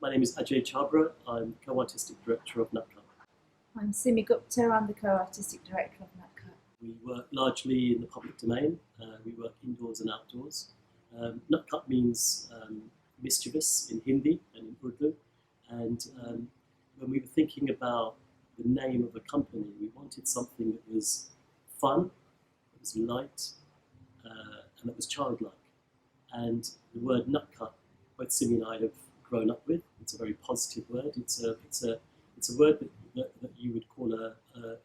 My name is Ajay Chhabra. I'm co-artistic director of Nutkhut. I'm Simmy Gupta. I'm the co-artistic director of Nutkhut. We work largely in the public domain. We work indoors and outdoors. Nutkhut means mischievous in Hindi and in Urdu. And when we were thinking about the name of the company, we wanted something that was fun, that was light, and that was childlike. And the word Nutkhut, both Simmy and I have grown up with. It's a very positive word. It's a word that you would call a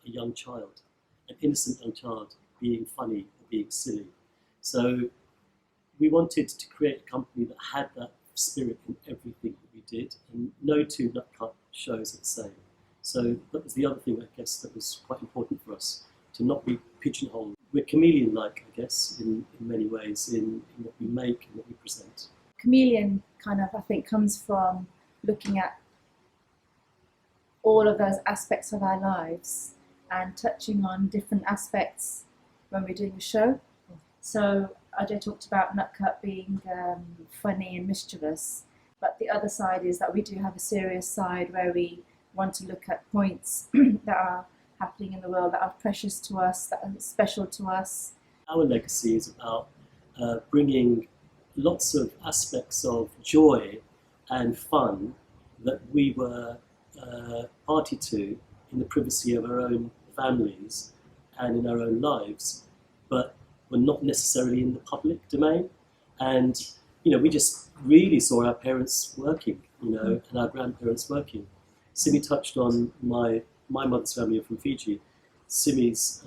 young child, an innocent young child being funny or being silly. So we wanted to create a company that had that spirit in everything that we did, and no two Nutkhut shows are the same. So that was the other thing, I guess, that was quite important for us, to not be pigeonholed. We're chameleon-like, I guess, in many ways, in what we make and what we present. Chameleon kind of, I think, comes from looking at all of those aspects of our lives and touching on different aspects when we're doing a show. So Ajay talked about Nutkhut being funny and mischievous, but the other side is that we do have a serious side where we want to look at points that are happening in the world that are precious to us, that are special to us. Our legacy is about bringing lots of aspects of joy and fun that we were party to in the privacy of our own families and in our own lives, but were not necessarily in the public domain. And we just really saw our parents working, and our grandparents working. Simmy touched on my mother's family are from Fiji. Simmy's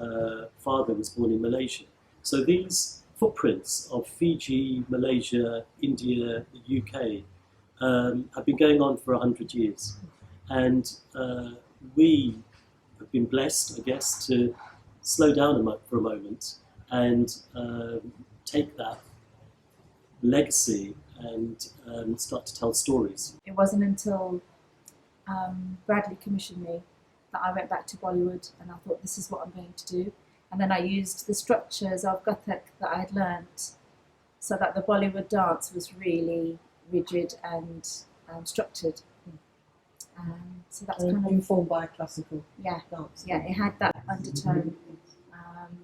father was born in Malaysia. So these footprints of Fiji, Malaysia, India, the UK have been going on for 100 years. And we have been blessed, I guess, to slow down for a moment and take that legacy and start to tell stories. It wasn't until Bradley commissioned me that I went back to Bollywood, and I thought, this is what I'm going to do. And then I used the structures of Gupta that I had learnt, so that the Bollywood dance was really rigid and structured. So that's kind of informed by classical dance. Yeah, it had that undertone.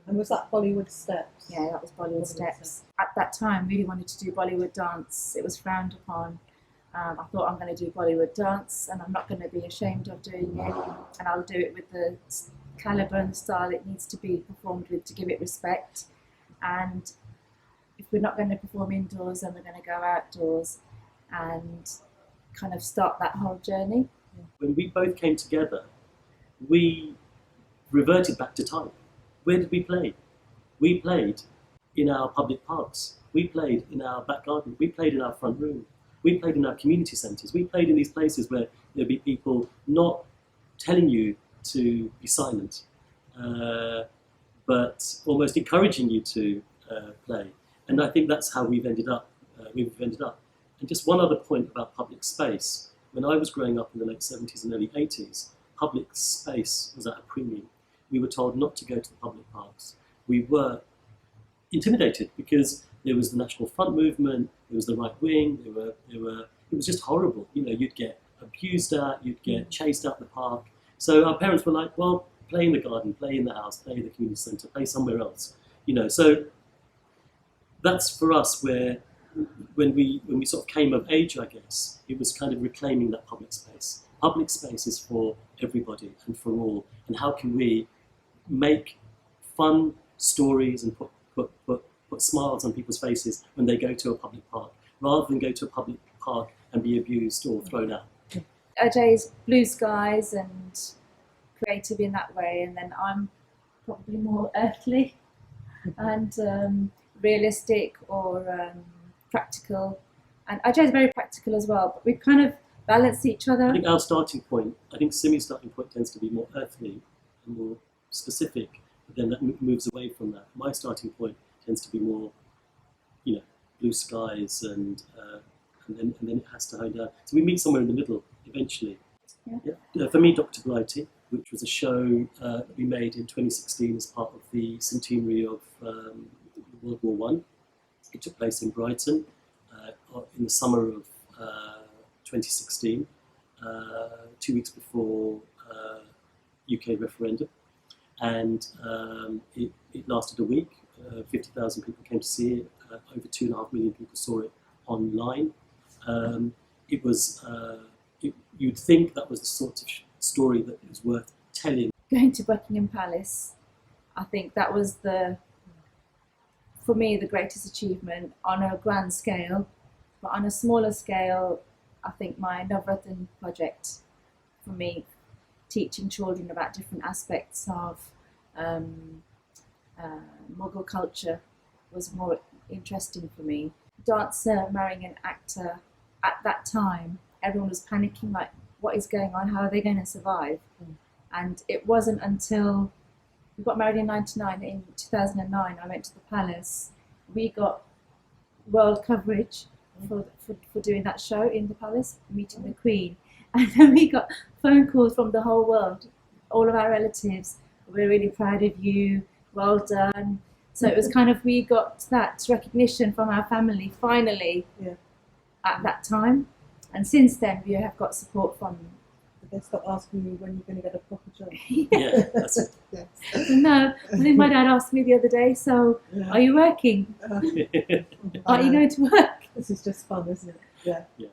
And was that Bollywood steps? Yeah, that was Bollywood steps. At that time, really wanted to do Bollywood dance. It was frowned upon. I thought, I'm going to do Bollywood dance, and I'm not going to be ashamed of doing it, and I'll do it with the calibre and style it needs to be performed with to give it respect. And if we're not going to perform indoors, then we're going to go outdoors and kind of start that whole journey. When we both came together, we reverted back to time. Where did we play? We played in our public parks. We played in our back garden. We played in our front room. We played in our community centres. We played in these places where there'd be people not telling you to be silent, but almost encouraging you to play. And I think that's how we've ended up. And just one other point about public space. When I was growing up in the late 70s and early 80s, public space was at a premium. We were told not to go to the public parks. We were intimidated because there was the National Front movement, there was the right wing, it was just horrible. You'd get abused at, you'd get chased out the park. So our parents were like, well, play in the garden, play in the house, play in the community centre, play somewhere else. So that's for us where, when we sort of came of age, I guess, it was kind of reclaiming that public space. Public space is for everybody and for all. And how can we make fun stories and put smiles on people's faces when they go to a public park, rather than go to a public park and be abused or thrown out. Ajay's blue skies and creative in that way, and then I'm probably more earthly and realistic or practical. And Ajay's very practical as well, but we kind of balance each other. I think our starting point, Simmy's starting point tends to be more earthly and more specific, but then that moves away from that. My starting point tends to be more, blue skies, and then it has to hone down. So we meet somewhere in the middle eventually. Yeah. For me, Dr. Blighty, which was a show that we made in 2016 as part of the centenary of World War I. It took place in Brighton in the summer of 2016, 2 weeks before UK referendum, and it lasted a week. 50,000 people came to see it. Over 2.5 million people saw it online. It was. You'd think that was the sort of story that was worth telling. Going to Buckingham Palace, I think that was for me, the greatest achievement on a grand scale. But on a smaller scale, I think my Nutkhut project, for me, teaching children about different aspects of Mughal culture was more interesting for me. Dancer marrying an actor, at that time, everyone was panicking, like, what is going on? How are they going to survive? And it wasn't until we got married in '99. In 2009, I went to the palace. We got world coverage for doing that show in the palace, meeting the Queen. And then we got phone calls from the whole world, all of our relatives. We're really proud of you, well done. So it was kind of, we got that recognition from our family finally at that time. And since then we have got support from. They stop asking you when you're going to get a proper job. Yeah, that's it. Yes. No, I think my dad asked me the other day, so are you working? Are you going to work? This is just fun, isn't it? Yeah. Yeah.